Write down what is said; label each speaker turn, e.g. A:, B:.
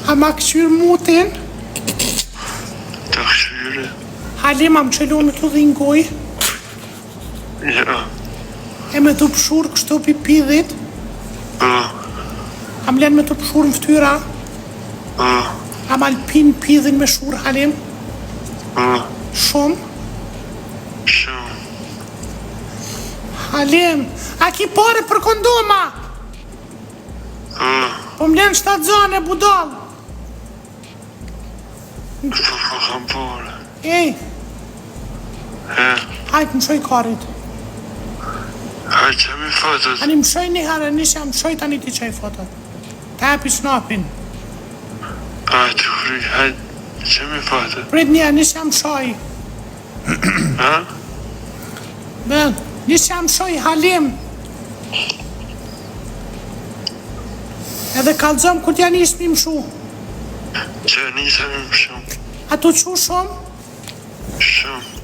A: A ma këshyrë mutin?
B: Të këshyre.
A: Halim, am qëllu me të dhingoj?
B: Ja.
A: E me të pëshur kështu pipidhit? Am len me të pëshur në ftyra? Am alpin pidhin me shur, Halim? Shumë?
B: Shumë.
A: Halim, a ki pare për kondoma? Po m'len 7 zone, budal.
B: Po kam pare.
A: Ej, hajtë më shoj karit.
B: Hajtë që mi fotot.
A: Ani më shoj një herë, nisha më shoj tani ti qaj fotot. Ta hapi snapin.
B: Hajtë kri, hajtë që mi fotot.
A: Prit një, nisha më shoj. Ben, nisha më shoj, Halim. Edhe kalzom kur t'ja nisë mi më shu.
B: Që nisëm më shumë.
A: A tu qu shumë?
B: Shumë.